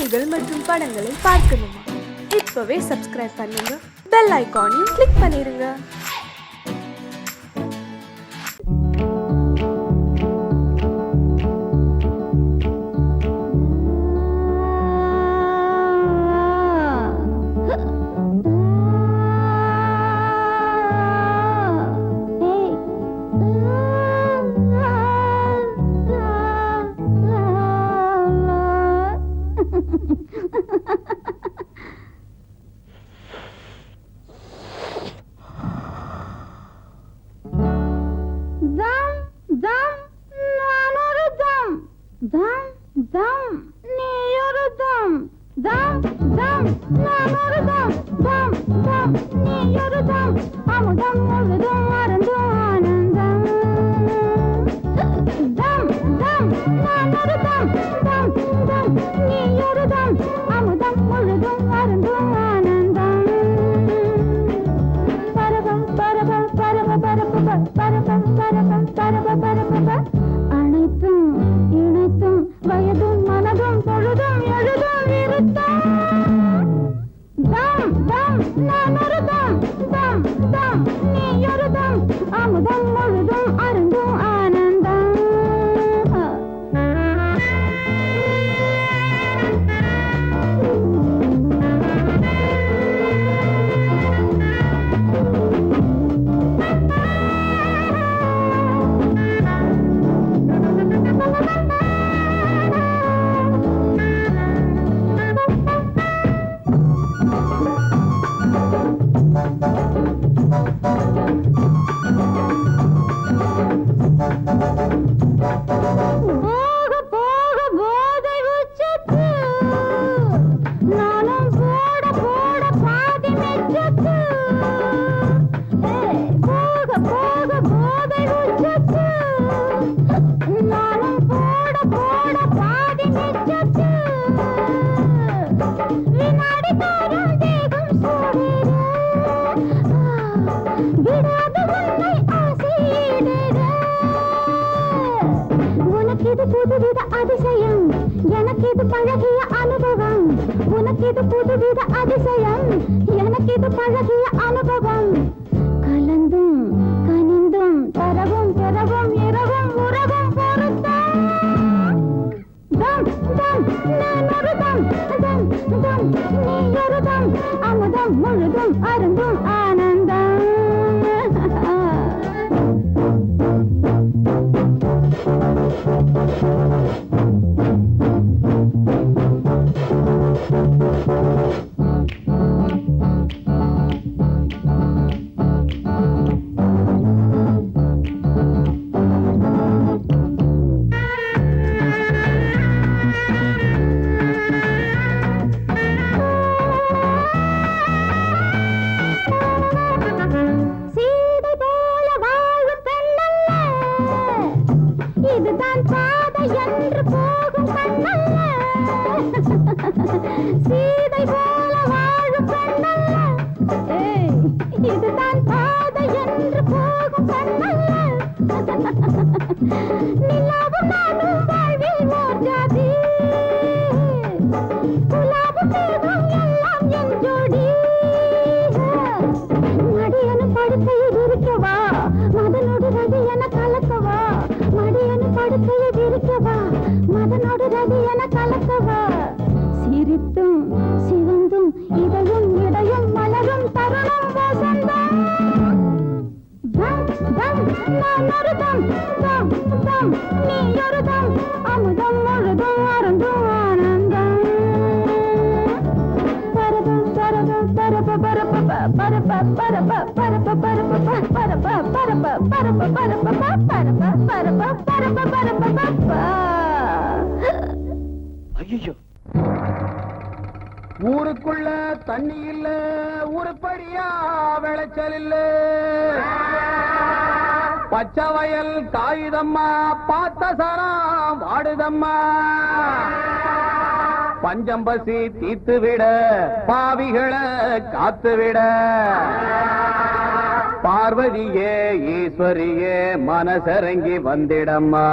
செய்திகள் மற்றும் படங்களை பார்க்கணுமா? இப்பவே சப்ஸ்கிரைப் பண்ணுங்க, பெல் ஐகானையும் கிளிக் பண்ணிருங்க. ஊருக்குள்ள தண்ணி இல்ல, ஊருப்படியா விளைச்சல் இல்ல, பச்சை வயல் காயுதம்மா, பார்த்த சரம் வாடுதம்மா, பஞ்சம்பசி தீத்து விட, பாவிகளை காத்து விட, பார்வதியே ஈஸ்வரியே மனசரங்கி வந்திடம்மா.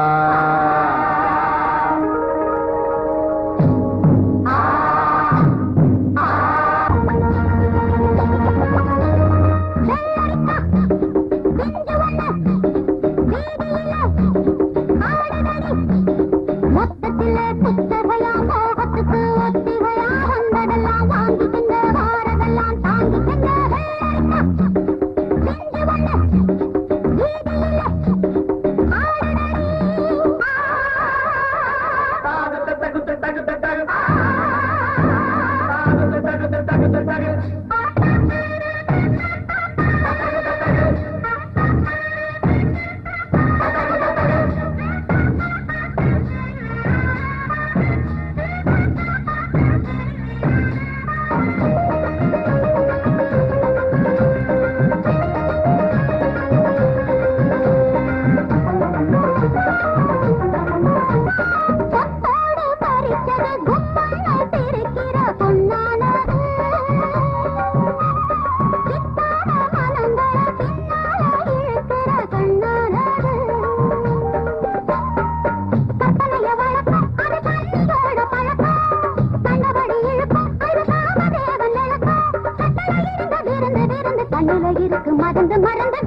மனசுக்கு மறந்து மறந்து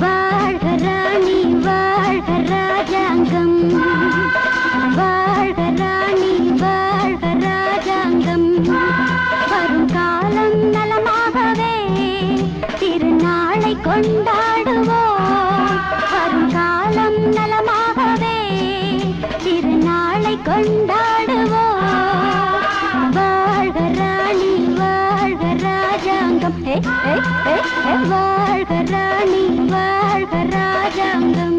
வாழ்க ராணி வாழ்க ராஜாங்கம் வாழ்க ராணி வாழ்க ராஜாங்கம் வரும் காலம் நலமாகவே திருநாளை கொண்டாடுவோம் வரும் காலம் நலமாகவே திருநாளை கொண்டாடுவோம் வாழ்க ராணி வாழ்க ராஜாங்கம் வாழ்க ராணி வாழ்க ராஜாங்கம்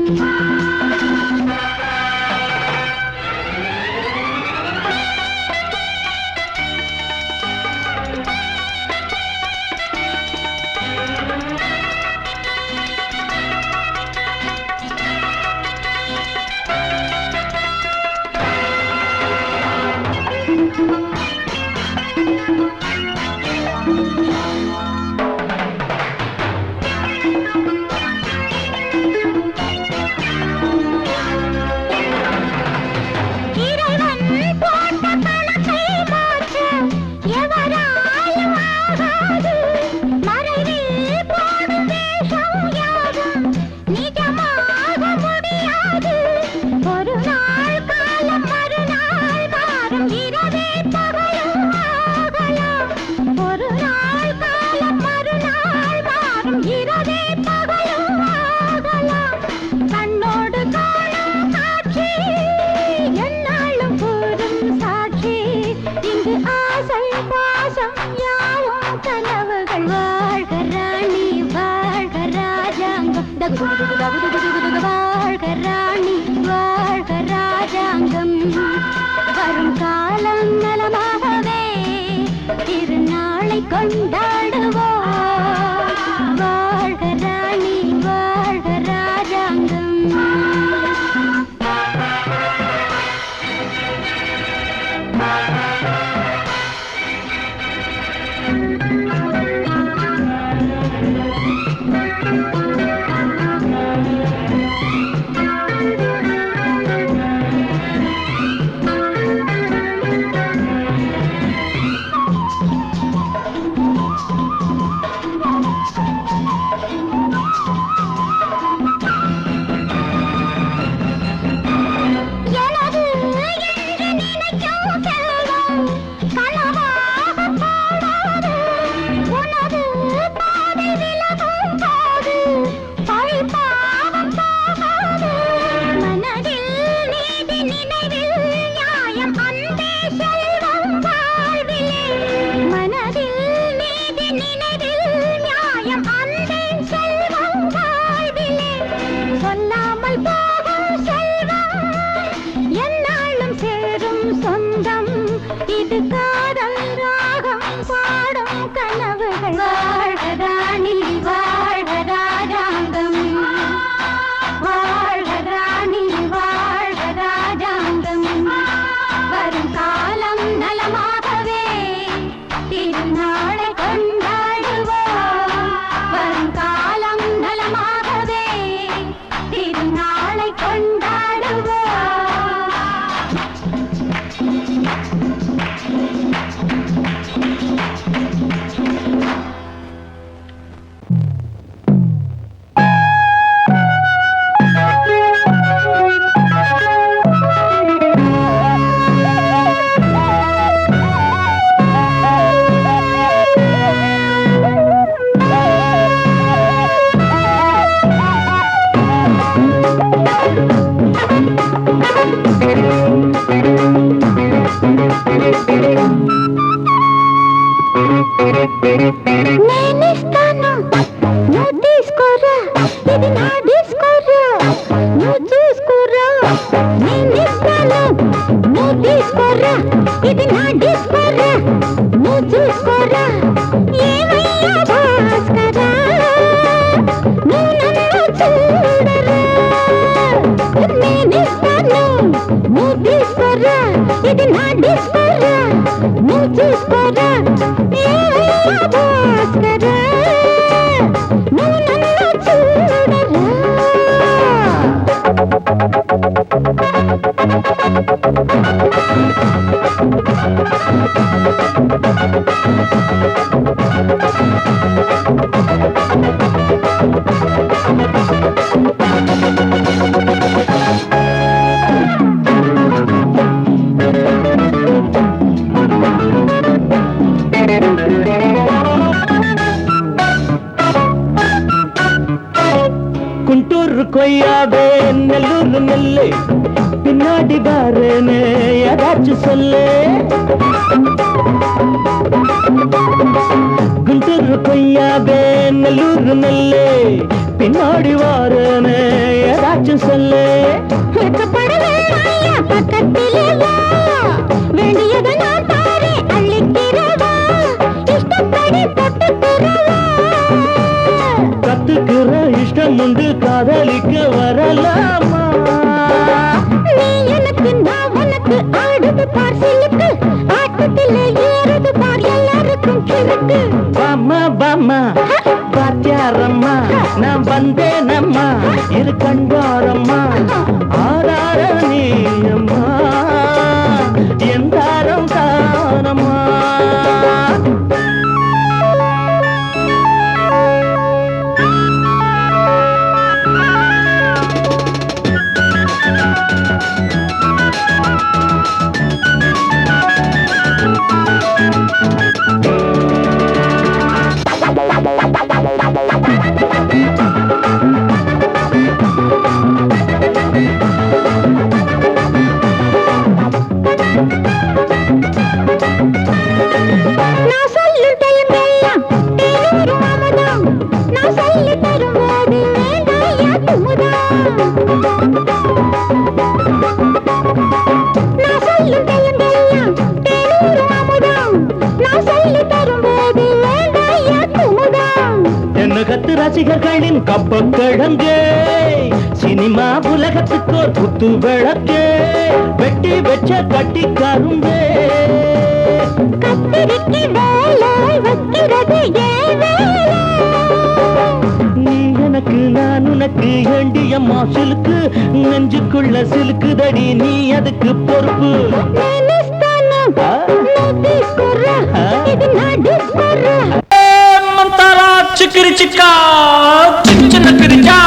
வாழ்க ராணி வாழ்க ராஜாங்கம் வரும் காலம் நலமாகவே திருநாளை கொண்டாடுவோம் வாழ்க ராணி வாழ்க ராஜாங்கம் నేనిస్తాను నువ్వు తీసుకోరా ఇది నా డిస్కోరా నువ్వు చూసుకోరా నేనిస్తాను నువ్వు తీసుకోరా ఇది నా డిస్కోరా నువ్వు చూసుకోరా ఏమయ్యా భాస్కరా నువ్వు నన్ను చూడరా నేనిస్తాను నువ్వు తీసుకోరా ఇది నా డిస్కోరా నువ్వు చూసుకోరా ఏమయ్యా భాస్కరా నువ్వు నన్ను చూడరా குண்டூர் கொய்யாவே நெல்லூர் நெல்லு பின்னாடி பாருன்னு ஏதாச்சும் சொல்லு குண்டூர் கொய்யாவே நெல்லூர் நெல்லு பின்னாடி வாருன்னு ஏதாச்சும் சொல்லு பக்கத்திலே வா வேண்டியதை நான் தாரே அள்ளிக்கிறவா இஷ்டப்படி தொட்டுக்கிறவா கத்துக்கிற இஷ்டம் உண்டு காதலிக்க வரலாமா நீ எனக்கு நான் உனக்கு ஆடுது பார் சிலுக்கு ஆட்டத்திலே ஏறுது பார் எல்லாருக்கும் கிழக்கு பாமா பாமா பாத்தியாரம்மா நான் வந்தேனம்மா இரு கண்டாரம்மா ஆதார நீயம்மா எந்தாரம் தானம்மா நான் சொல்லும் டைம் எல்லாம் தேனூரும் அமுதம் நான் சொல்லி தரும்போது வேண்டாயா குமுதம் நான் சொல்லும் டைம் எல்லாம் தேனூரும் அமுதம் நான் சொல்லி தரும்போது வேண்டாயா குமுதம் என்ன கத்து ரசிகர்களின் கப்ப கிழங்கே சினிமா உலகத்துக்கோர் குத்து விளக்கே வெட்டி வச்ச கட்டி கரும்பே கத்திரிக்கு வேலை வைக்கிறது ஏன் வேலை நீ எனக்கு நான் உனக்கு ஏண்டியம்மா சிலுக்கு நெஞ்சுக்குள்ள சிலுக்குதடி நீ அதுக்கு பொறுப்பு నేనిస్తాను నువ్వు తీసుకోరా ఇది నా డిస్కోరా మంతారా చిక్కిరి చిక్కా చిన్న కిరిచా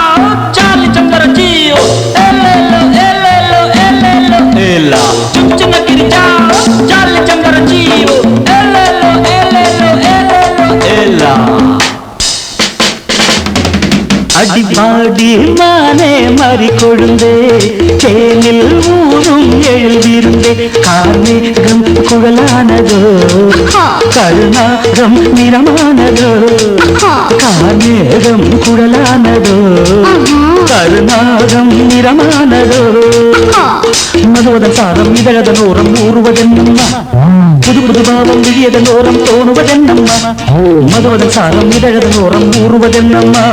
చాలి చందర జీయో ఎల్లెల్లో ఎల్లెల్లో ఎల్లెల్లో ఎల్లా చిన్న కిరిచా చాలి చందర జీయో ఎల్లెల్లో ఎల్లెల్లో ఎల్లెల్లో ఎల్లా அடிபாடி மானே மறி கொழுந்தே தேனில் ஊரும் எழுதிருந்தே கார்மேகம் குழலானதோ கருணாகம் நிறமானதோ கார்மேகம் குழலானதோ கருணாகம் நிறமானதோ மதுவதன் சாரம் இதழதன் ஓரம் ஊறுவதென்னம்மா புது புது பாவம் விழியதன் ஓரம் தோணுவதென்னம்மா மதுவதன் சாரம் இதழதன் ஓரம் ஊறுவதென்னம்மா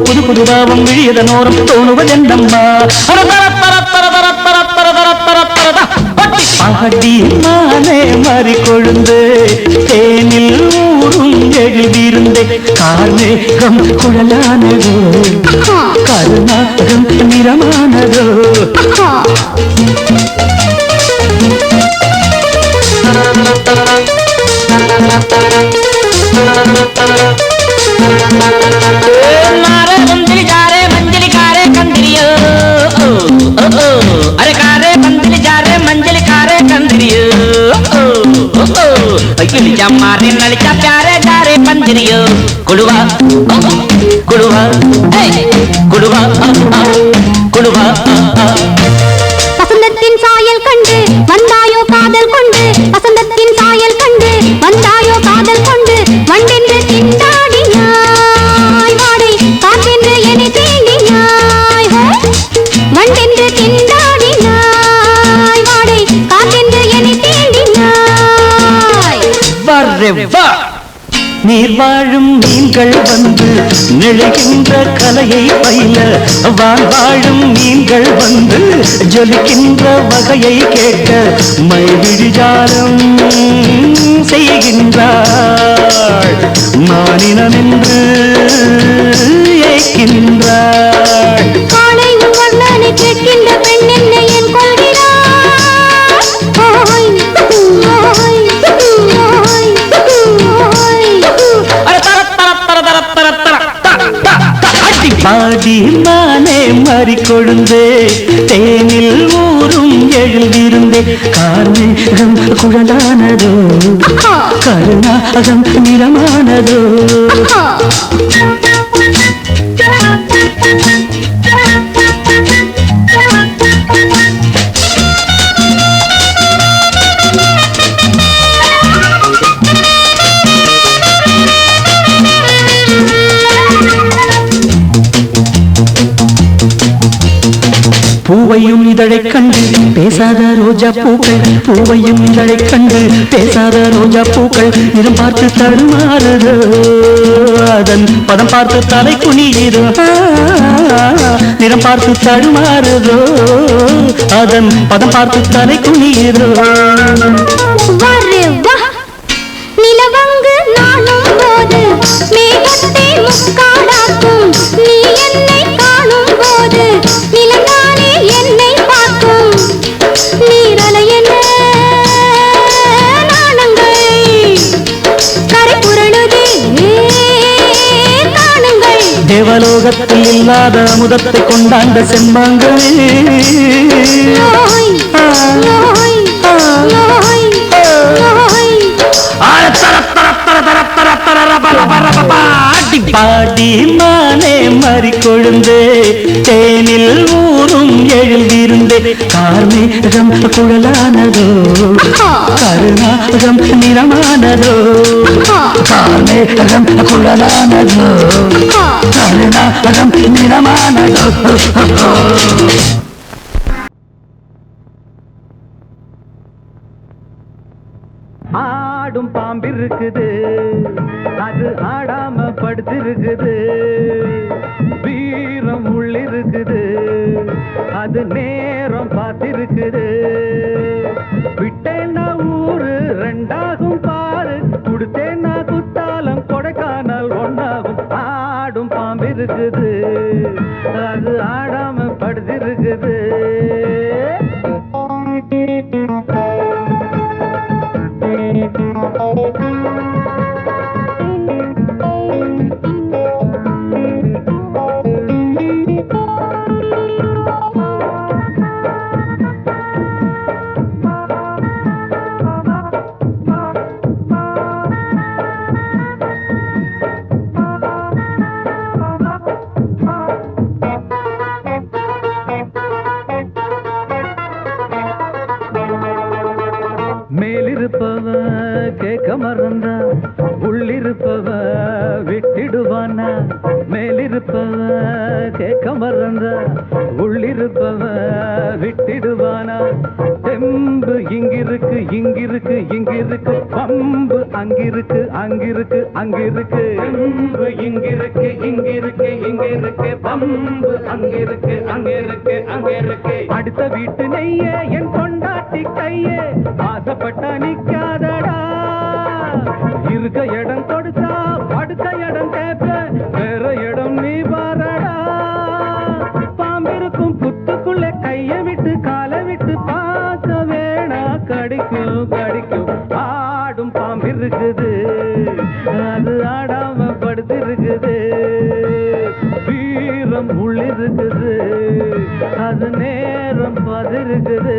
புது புது பாவம் விழியதன் ஓரம் தோணுவதென்னம்மா பாடி மானே மறி கொழுந்து தேனில் ஊரும் எழுதியிருந்தே கார்மேகம் குழலானதோ கருணாகம் நிறமானதோ नारे मंदिर जा रे मंजिल कारे कंदरियो अरे कारे मंदिर जा रे मंजिल कारे कंदरियो अखिल मारे नलिका प्यारे जा रे पंदरियो कुड़वा कुड़वा कुड़वा कुड़वा வசந்தத்தின் சாயல் கண்டு வந்தாயோ காதல் கொண்டு வா நீர் வாழும் மீன்கள் வந்து நெழுகின்ற கலையை பயில வான் வாழும் மீன்கள் வந்து ஜொலிக்கின்ற வகையை கேட்க மைவிழிஜாலம் செய்கின்றாள் மானினம் என்று ஏற்கின்றாள் காலை வண்ணனை கேட்கின்ற பெண் என்ன என் கொள்கிறார் ஓய் ஓய் ஓய் பாடி மானே மாறி கொழுந்தே தேனில் ஊரும் எழுதிருந்தே கார்மேகம் குழலானதோ கருணாகம் நிறமானதோ பூவையும் இதழைக் கண்டு பேசாத ரோஜா பூக்கள் பூவையும் இதழைக் கண்டு பேசாத ரோஜா பூக்கள் நிறம் பார்த்து தடுமாறுதோ அதன் பதம் பார்த்து தலை குனியுதோ நிறம் பார்த்து தடுமாறுதோ அதன் பதம் பார்த்து தலை குனியுதோ நிலவங்கு நானும் போது மேகத்தை முக்காடாக்கும் நீ என்னை காணும் போது நிலங்கானே என்னை பார்க்கும் நீரலையன நாணங்கள் கரை புரளுதே காணுங்கள் தேவலோகத்தில் இல்லாத அமுதத்தை கொண்டாண்ட செம்மாங்களே பாடி மானே மாறி கொழுந்தே தேனில் ஊரும் எழுதிருந்தே கார்மேகம் குழலானதோ கருணாகம் நிறமானதோ கார்மேகம் குழலானதோ கருணாகம் நிறமானதோ ஆடும் பாம்பிருக்குது அது ஆடாம படுத்திருக்குது வீரம் உள்ளிருக்குது அது நேரம் பார்த்திருக்குது விட்டேன்னா ஊரு ரெண்டாகும் பாரு கொடுத்தேன்னா குத்தாலம் கொடைக்கானல் ஒன்னாகும் ஆடும் பாம்பிருக்குது அது ஆடாம படுத்திருக்குது மேலிருப்பவ கேட்க மறந்தா உள்ளிருப்பவ விட்டிடுவானா மேலிருப்பவ கேட்க மறந்தா உள்ளிருப்பவ விட்டிடுவானா தெம்பு இங்கிருக்கு இங்கிருக்கு இங்கிருக்கு பம்பு அங்கிருக்கு அங்கிருக்கு அங்கிருக்கு தெம்பு இங்கிருக்கு இங்கிருக்கு இங்கிருக்கு பம்பு அங்கிருக்கு அங்கிருக்கு அங்கிருக்கு அடுத்த வீட்டு நெய்ய என் கொண்டாட்டி கையே ஆசைப்பட்ட நிக்காதடா இருக்க இடம் கொடுத்தா படுக்க இடம் கேட்ப வேற இடம் நீ பாரடா பாம்பிருக்கும் புத்துக்குள்ள கைய விட்டு காலை விட்டு பார்க்க வேணா கடிக்கும் கடிக்கும் ஆடும் பாம்பிருக்குது அது ஆடாம படுத்திருக்குது வீரம் உள்ளிருக்குது அது நேரம் பதிருக்குது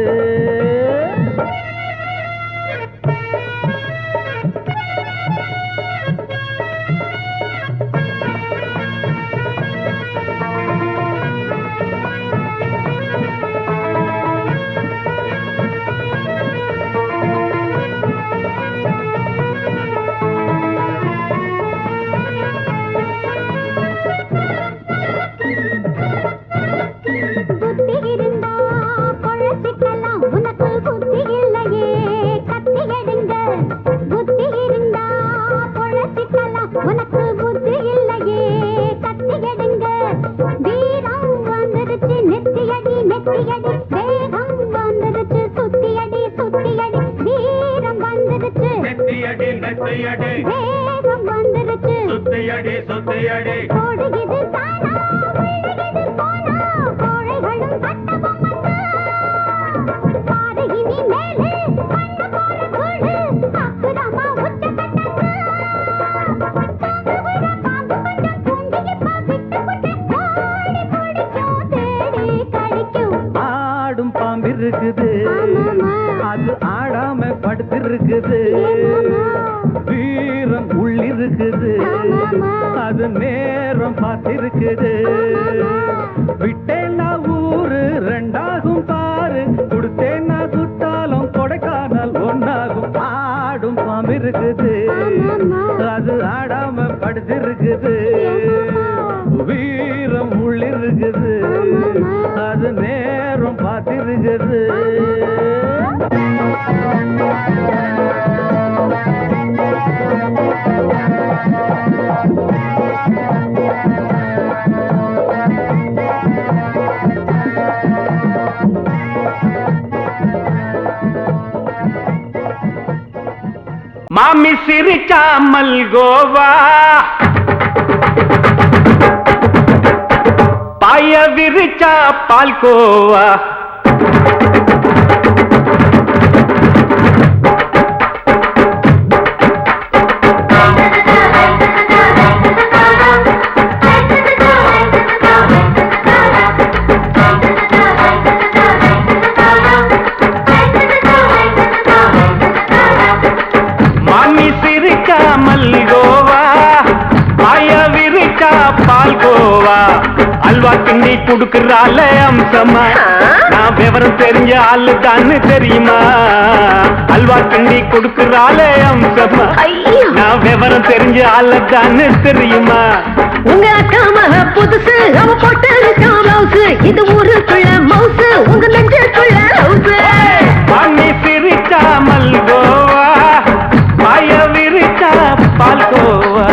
புத்தி இருந்தா பொழச்சிக்கலாம் உனக்கு மெத்தையடி வேகம் வந்துருச்சு சுத்தையடி சுத்தையடி ஓடுகிது தானா விழுகிது போனா கோழைகளும் சட்ட பொம்மன்னா பாரு இனி மேலே பண்ண போற கூடு அப்புறமா உச்ச கட்டன்னா தாங்க விட பாம்பு கொஞ்சம் தூங்கி விட்டு ஓடி பிடிக்கும் தேடி கடிக்கும் ஆடும் பாம்பிருக்குது அது ஆடாம படுத்திருக்குது வீரம் உள்ளிருக்குது அது நேரம் பார்த்திருக்குது விட்டேன்னா ஊரு ரெண்டாகும் பாரு கொடுத்தேன்னா குத்தாலும் கொடைக்கானல் ஒன்னாகும் ஆடும் பாம்பிருக்குது அது ஆடாம படுத்திருக்குது வீரம் உள்ளிருக்குது அது நேரம் பார்த்திருக்குது மாமி சிரிச்சாமல் கோவா பாய விரிச்சா பால்கோவா மாமி சிரிக்காமல் கோவா பாய விரிச்சா பால்கோவா அல்வா கிண்டி குடுக்கறால அம்சமா நான் விவரம் தெரிஞ்ச ஆளு தான்னு தெரியுமா அல்வா கிண்டி குடுக்கறால அம்சமா நான் விவரம் தெரிஞ்ச ஆளு தான்னு தெரியுமா உங்க அக்கா மக புதுசு அவ போட்டு ப்ளவுஸ் இது ஊருக்குள்ள மவுசு உங்க நெஞ்சுக்குள்ள ஹவுஸ் மாமி சிரிச்சாமல் கோவா பாய விரிச்சா பால்கோவா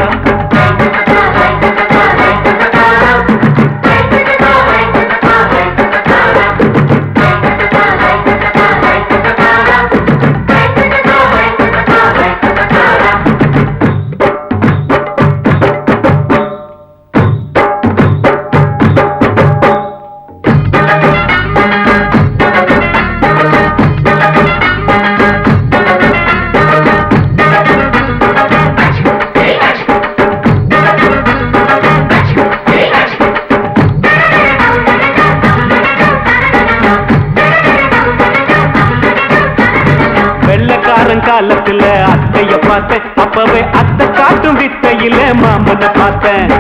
காலத்துல அத்தைய பார்த்தேன் அப்பவே அத்தை காட்டும் வித்தையில மாமனை பார்த்தேன்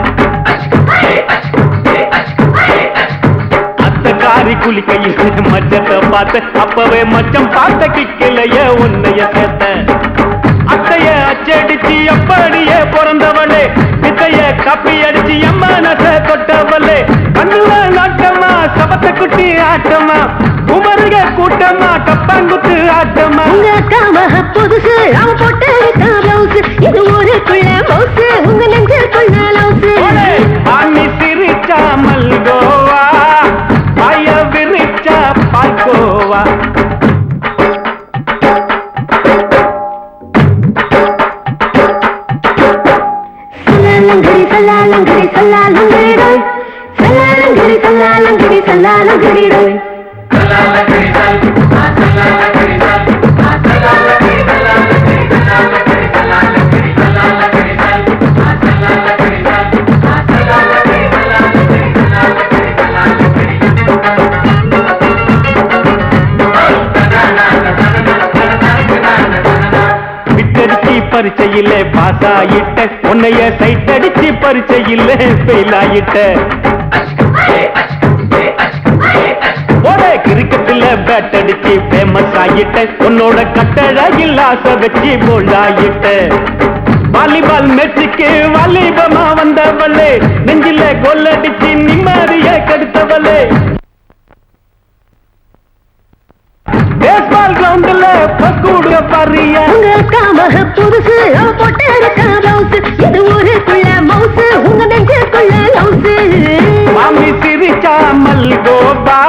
அத்தை காரி குளிக்கையில் மச்சத்தை பார்த்தேன் அப்பவே மச்சம் பார்த்த கிக்கலைய உன்னைய சேர்த்தேன் அத்தைய அச்சடிச்சு அப்படியே பிறந்தவளே வித்தைய கப்பி அடிச்சு எம்மனச தொட்டவளே கண்ணுல நாட்டமா சபத்தை குட்டி ஆட்டமா குமருக கூட்டமா கப்பாங்குத்து ஆட்டமா உங்க அக்கா மக புதுசு அவ போட்டு ப்ளவுஸ் இது ஊருக்குள்ள மவுசு உங்க நெஞ்சுக்குள்ள லவுஸ் மாமி சிரிச்சாமல் கோவா பாய விரிச்சா பால்கோவா சல்லாலங்கடி சல்லாலங்கடி சல்லாலங்கடி சல்லாலங்கடி சல்லாலங்கடி விட்டடிச்சு பரிச்சையில பாஸ் ஆயிட்ட உன்னைய சைட் அடிச்சு பரிச்சையில ஃபெயில் ஆயிட்ட கிரிக்கெட்ல பேட் அடிச்சு ஃபேமஸ் ஆயிட்ட உன்னோட கட்டழகில் ஆசை வச்சு போல்ட் ஆயிட்ட வாலிபால் மேட்சுக்கு வாலிபமா வந்தவளே நெஞ்சில கோல் அடிச்சு நிம்மதிய கெடுத்தவளே பேஸ்பால் கிரவுண்ட்ல பக்கூடுற பாரியா உங்க அக்கா மக புதுசு அவ போட்டு ப்ளவுஸ் இது ஊருக்குள்ள மவுசு உங்க நெஞ்சுக்குள்ள லவுஸ் மாமி சிரிச்சாமல் கோபா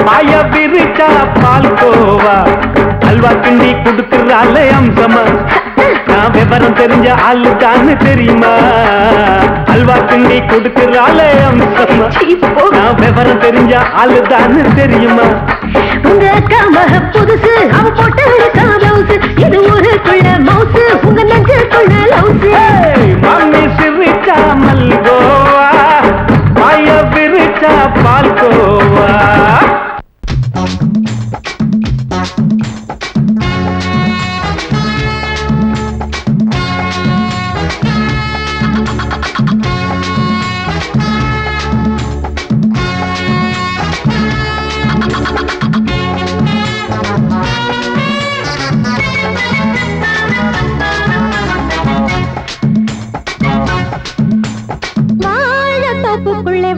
பாய விரிச்சா பால்கோவா அல்வா கிண்டி குடுக்கறால அம்சமா நான் விவரம் தெரிஞ்ச ஆளு தான்னு தெரியுமா? அல்வா கிண்டி கொடுக்கிறாளே அம்சம்மா. நான் விவரம் தெரிஞ்ச ஆளு தான்னு தெரியுமா? உங்க அக்கா மக புதுசு, அவ போட்டு இருக்கா பிளவுஸ், இது ஊருக்குள்ள மவுசு, உங்க நெஞ்சுக்குள்ள லவுசு. மாமி சிரிச்சா மல்கோவா, மாய விரிச்சா பால்கோவா.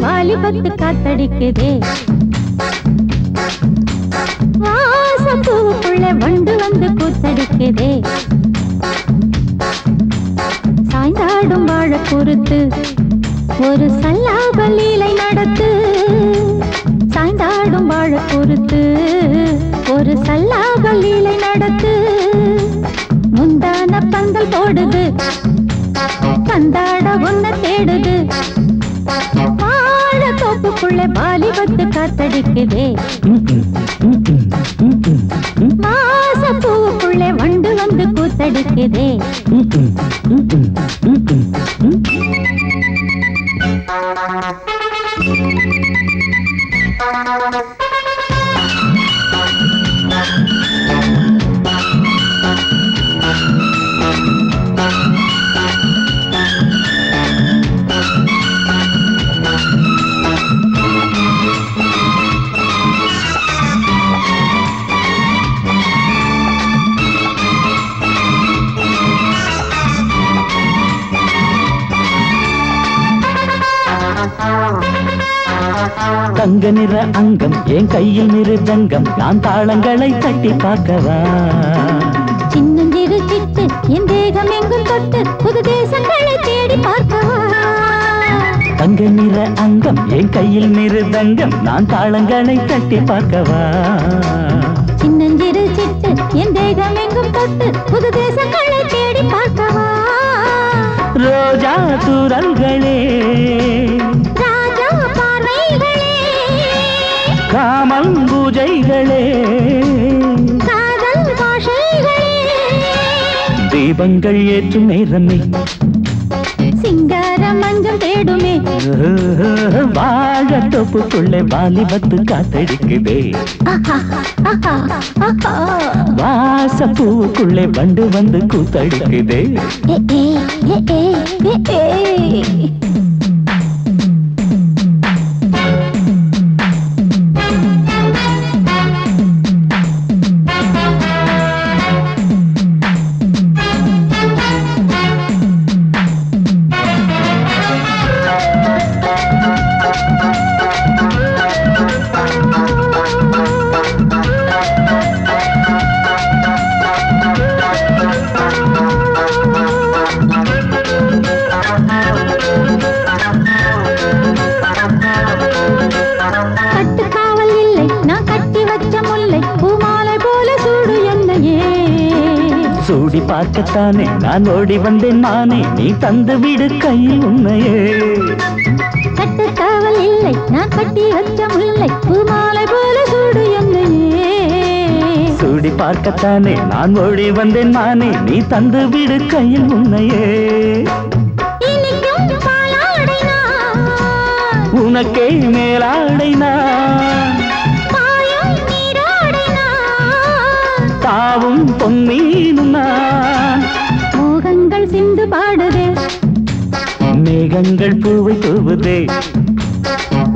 வாலிபத்து காத்தடிக்குதே, வாசப்பூவுக்குள்ளே வண்டு வந்து கூத்தடிக்குதே. சாய்ந்தாடும் வாழ பொறுத்து ஒரு சல்லாப லீலை நடத்து, சாய்ந்தாடும் வாழ பொறுத்து ஒரு சல்லாப லீலை நடத்து. முந்தான பந்தல் போடுது, பந்தாட ஒன்ன தேடுது, தோப்புக்குள்ளே வாலிபத்து காத்தடிக்குதே. மாசப்பூவுக்குள்ளே வண்டு வந்து கூத்தடிக்குதே. தங்க நிற அங்கம் என் கையில் மிருதங்கம், நான் தாளங்களை தட்டி பார்க்கவா? சின்னஞ்சிறு சிட்டு என் தேகம் எங்கும் தொட்டு புது தேசங்களை தேடி பார்க்கவா? தங்க நிற அங்கம் என் கையில் மிருதங்கம், நான் தாளங்களை தட்டி பார்க்கவா? சின்னஞ்சிறு சிட்டு என் தேகம் எங்கும் தொட்டு புது தேசங்களை தேடி பார்க்கவா? ரோஜா தூரல்களே, ராஜா பார்வைகளே, காமன் பூஜைகளே, காதல் பாஷைகளே, தீபங்கள் ஏற்றும் நேரமே, சிங்கார மஞ்சள் தேடுமே. வாழ தோப்புக்குள்ளே வாலிபத்து காத்தடிக்குதே, வாசப்பூவுக்குள்ளே வண்டு வந்து கூத்தடிக்குதே. சூடி பார்க்கத்தானே நான் ஓடி வந்தேன் மானே, நீ தந்து விடு கையில் உன்னையே. கட்டுக்காவல் இல்லை நான் கட்டி வச்ச முல்லை, பூமாலை போல சூடு என்னையே. சூடி பார்க்கத்தானே நான் ஓடி வந்தேன் மானே, நீ தந்து விடு கையில் உன்னையே. உனக்கே மேலாடைனா தாவும் பொன்னீனும் நான். மோகங்கள் சிந்து பாடுதே, மேகங்கள் பூவை தூவுதே.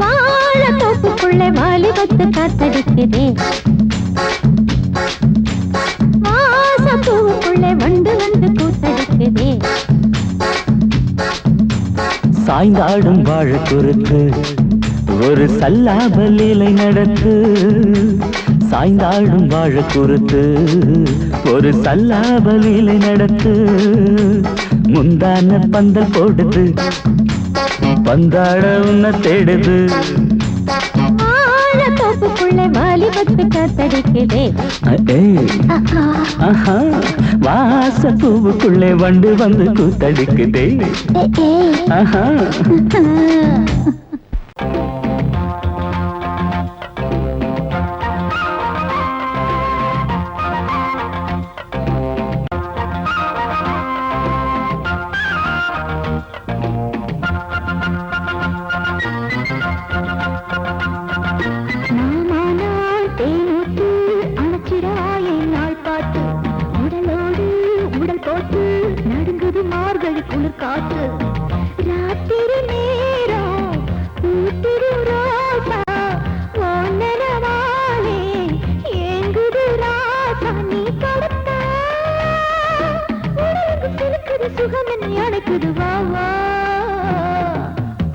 வாழ தோப்புக்குள்ளே வாலிபத்து காத்தடிக்குதே, வாசப்பூவுக்குள்ளே வண்டு வந்து கூத்தடிக்குதே. சாய்ந்தாடும் வாழ குறுத்து ஒரு சல்லாப லீலை நடத்து, சாய்ந்தாடும் வாழ குறுத்து ஒரு சல்லாப லீலை நடத்து. முந்தான பந்தல் போடுது, பந்தாட உன்ன தேடுது. வாழ தோப்புக்குள்ளே வாலிபத்து பருவத்து காத்தடிக்குதே. வாச பூவுக்குள்ளே வண்டு வந்து கூத்தடிக்குதே.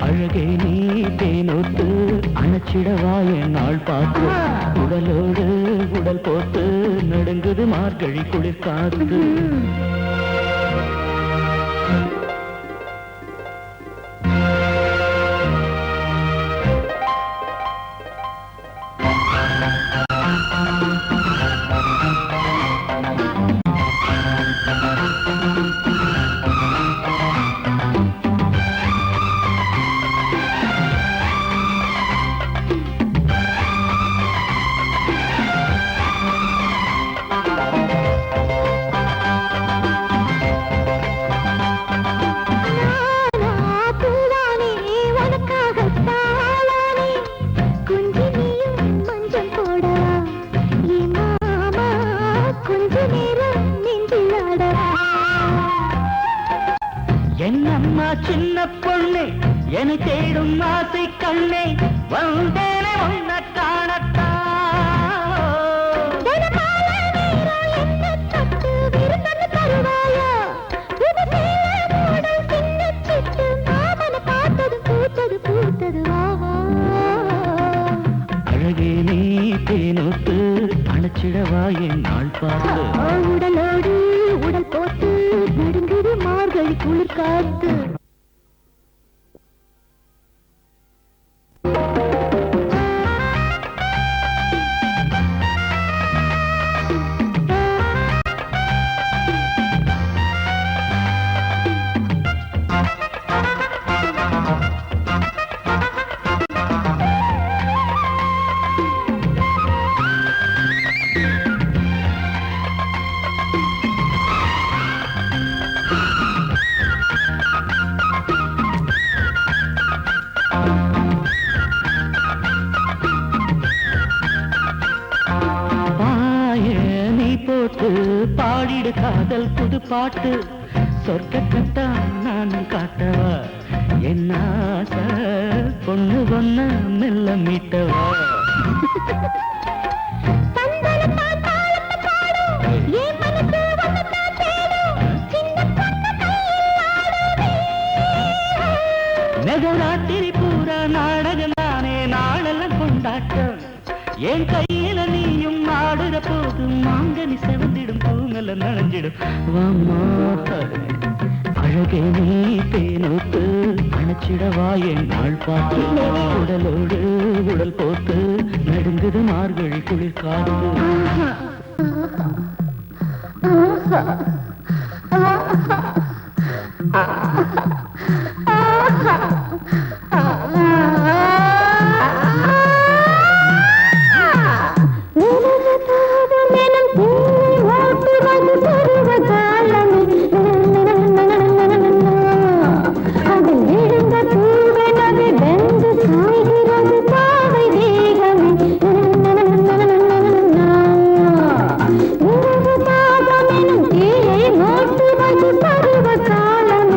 அழகே நீ தேனோத்து அணைச்சிடவா என் நாள் பார்த்து உடலோடு உடல் போட்டு நடுங்குது மார்கழி குளிர் காத்து. என்னம்மா சின்ன பொண்ணே என்னை தேடும் ஆசை கண்ணே வந்தேனே உன்னை காணத்தான். அழகே நீ தேனோத்து அணைச்சிடவா என் நாள் பார்த்து உடலோடு உடல் போட்டு நடுங்குது மார்கழி குளிர் காத்து. பாடிடு காதல் புது பாட்டு சொர்க்கத்தா நான் காட்டவா என்ன ஆசை பொண்ணு பொண்ண மெல்ல மீட்டவா. நகராத்திரி பூரா நாடகம் தானே நாளெல்லாம் கொண்டாட்டம் என் கையில நீயும் ஆடுற போது மாங்கனி செவந்திடும் பூங்கல நனைஞ்சிடும் வாமா. அழகே நீ தேனோத்து அணைச்சிடவா என் நாள் பார்த்து உடலோடு உடல் போட்டு நடுங்குது மார்கழி குளிர் காத்து. பருவ காலம்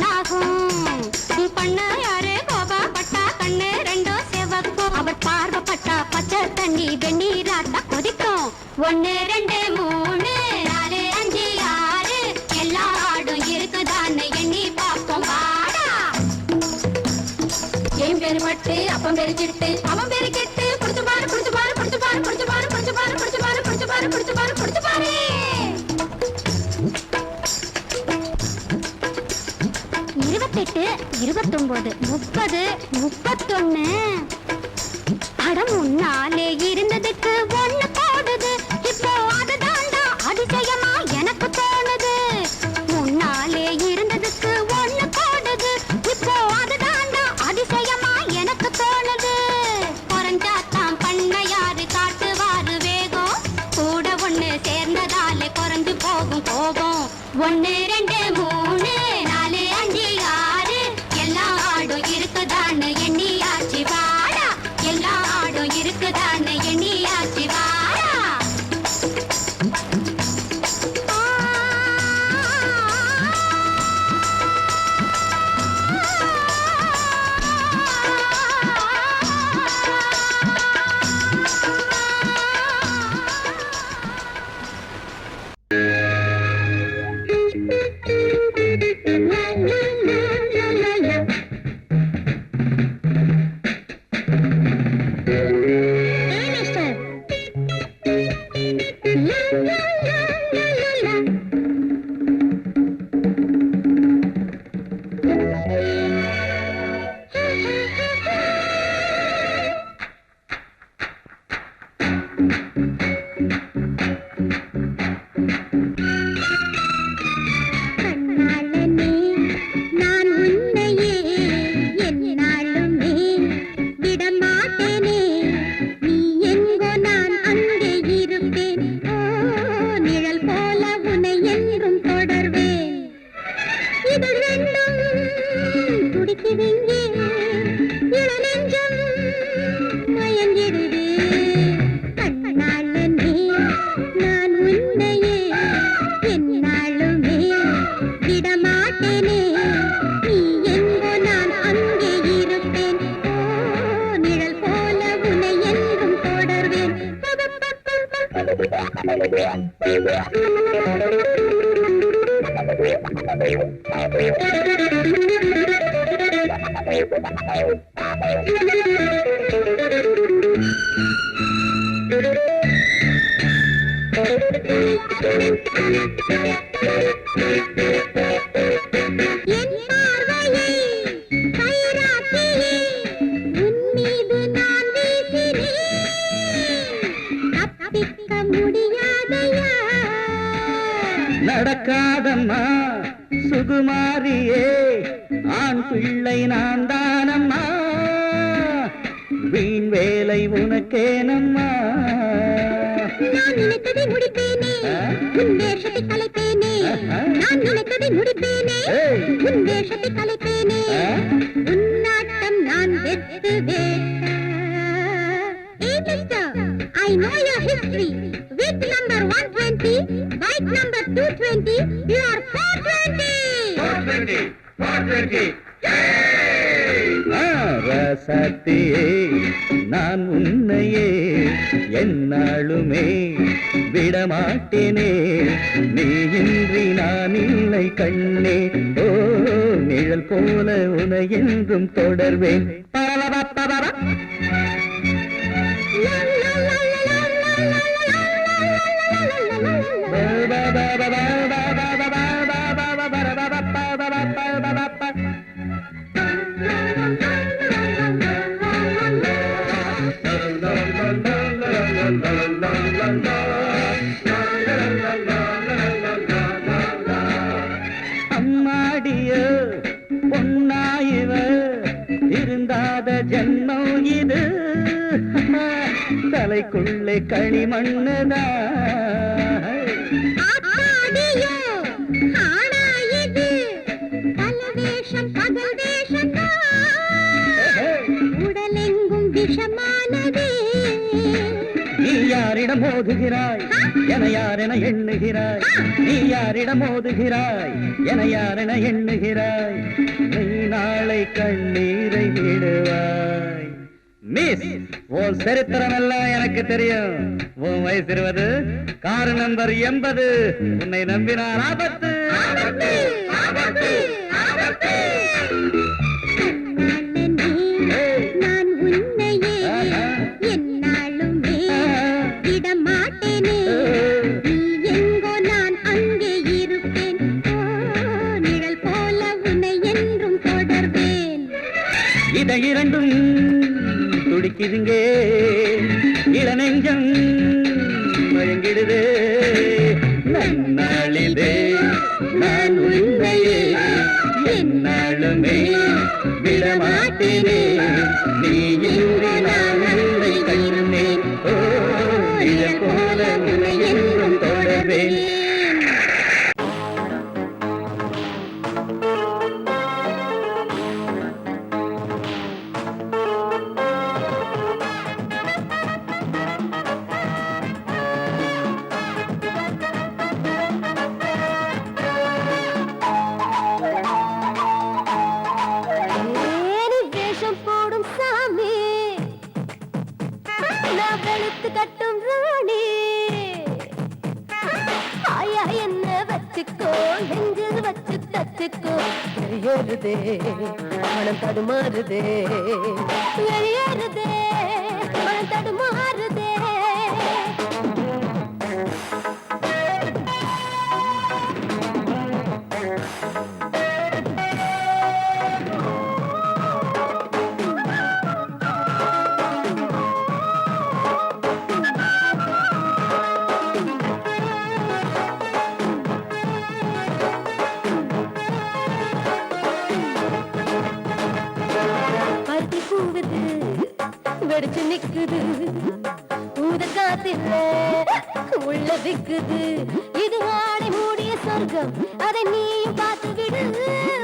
பொண்ணாகும் பண்ண யாரு கோபா பட்டா கண்ணு ரெண்டும் செவக்கும் அவர் பார்வை பட்டா பச்சை தண்ணி வெந்நீராட்டா கொதிக்கும் 1 2 3 4 5 6 எல்லா ஆடும் இருக்குதான்னு எண்ணி பார்ப்போம் வாடா ஏன் பேரு பட்டு அப்பம் பேரு சிட்டு அவன் பேரு கெட்டு புடிச்சு பாரு புடிச்சு பாரு புடிச்சு பாரு புடிச்சு பாரு புடிச்சு பாரு புடிச்சு பாரு புடிச்சு பாரு புடிச்சு பாரு புடிச்சு பாரு 28 29 30 31 அடம் முன்னாலே இருந்ததுக்கு ஒண்ணு போடுது இப்போ அதுதாண்டா அதிசயமா எனக்கு தோணுது முன்னாலே இருந்ததுக்கு ஒண்ணு போடுது இப்போ அதுதாண்டா அதிசயமா எனக்கு தோணுது குறைஞ்சாத்தான் பண்ண யாரு காட்டுவாரு வேகம் கூட ஒண்ணு சேர்ந்ததாலே குறைஞ்சு போகும் கோபம் 1 2 3 4 5 6 எல்லா ஆடும் இருக்குதான்னு எண்ணியாச்சு வாடா எல்லா ஆடும் இருக்குதான்னு எண்ணியாச்சு வாடா நடக்காதம்மா சுகுமாரியே ஆண் பிள்ளை நான் தானம்மா வீண் வேலை உனக்கேனம்மா நான் நினைத்ததை முடிப்பேனே உன் வேஷத்தை கலைப்பேனே நான் நினைத்ததை முடிப்பேனே உன் வேஷத்தை கலைப்பேனே உன்னாட்டம் நான் வெத்துவேன் I know your history. With number 120, bike number 220, you are 420. 420. ராசாத்தியே நான் உன்னையே என்னாலுமே விடமாட்டேனே நீ இன்றி நான் இல்லை கண்ணே ஓ நிழல் போல உனை என்றும் தொடர்வேன் அம்மாடிய பொன்னாயிவ இருந்தாத ஜன்மம் இது தலைக்குள்ளே களிமண்ணுதா உடலெங்கும் விஷமானதே நீ யாரிடம் மோதுகிறாய் என யாரென எண்ணுகிறாய் நீ யாரிடம் மோதுகிறாய் என யாரென எண்ணுகிறாய் நீ நாளை கண்ணீரை விடுவாய் மிஸ் உன் சரித்திரம் எல்லாம் எனக்கு தெரியும் உன் வயசு 20 கார் நம்பர் 80 உன்னை நம்பினார் ஆபத்து நான் உன்னையே என்னாலுமே விடமாட்டேனே நீ எங்கோ நான் அங்கே இருப்பேன் நிழல் போல உன்னை என்றும் தொடர்வேன் இதை இரண்டும் துடிக்குதுங்கே இளநெஞ்சம் மயங்கிடுதே நன்னாளிதே நான் உன்னையே என்னாலுமே விடமாட்டேனே நீ இன்றி நான் உன்னை கண்டேன் ஓ இதை போல உன்னை என்றும் தொடர்வேன் கட்டும் ராணி ஆயா என்ன வச்சுக்கோ நெஞ்சில் வச்சு தச்சுக்கோ வெளியேறுதே மனம் தடுமாறுதே வெளியேறுதே மனம் தடுமாறுதே வெடிச்சு நிக்குது ஊத காத்தில உள்ள விக்குது இது ஆடை மூடிய சொர்க்கம் அதை நீயும் பார்த்து விடு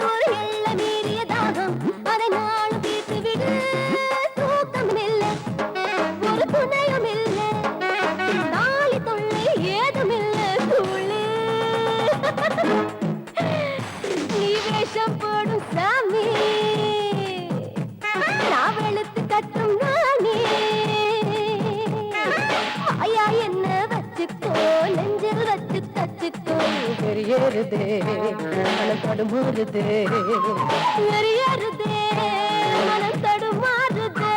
ஒரு எல்லை மீறிய தாகம் அதை நானும் தீர்த்து விடு தூக்கம் இல்லை ஒரு துணையும் இல்லை நாளை தொல்லை ஏதும் இல்லை துளி நீ வேஷம் போடும் சாமி நான் வெளுத்து கட்டும் ராணி ஆயா என்ன வச்சுக்கோ நெஞ்சில் வச்சு தச்சுக்கோ வெறியேறுதே மனம் தடுமாறுதே வெறியேறுதே மனம் தடுமாறுதே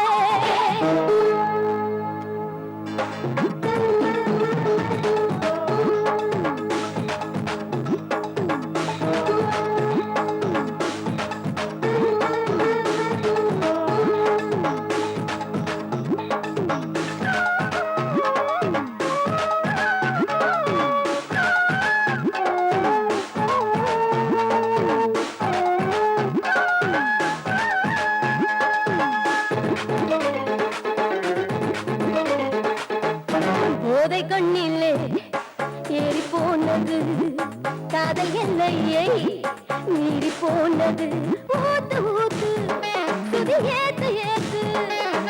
போதை கண்ணிலே ஏறி போனது காதல் எல்லையை மீறி போனது ஊத்து ஊத்து சுதி ஏத்து ஏத்து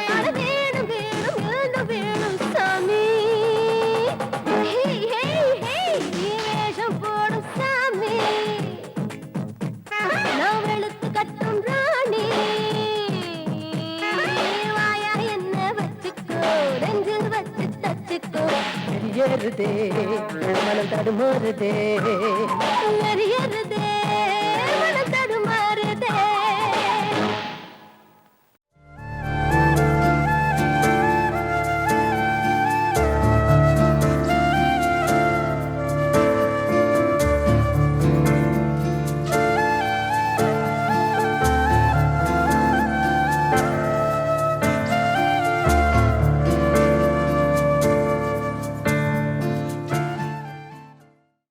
அட வேணும் வேணும் என்ன வேணும் சாமி ஹே ஹே ஹே நீ வேஷம் போடும் சாமி நான் வெளுத்து கட்டும் ராணி வாயா என்ன வச்சுக்கோ நெஞ்சில் வச்சு தச்சுக்கோ வெறியேறுதே மனம் தடுமாறுதே வெறியேறுதே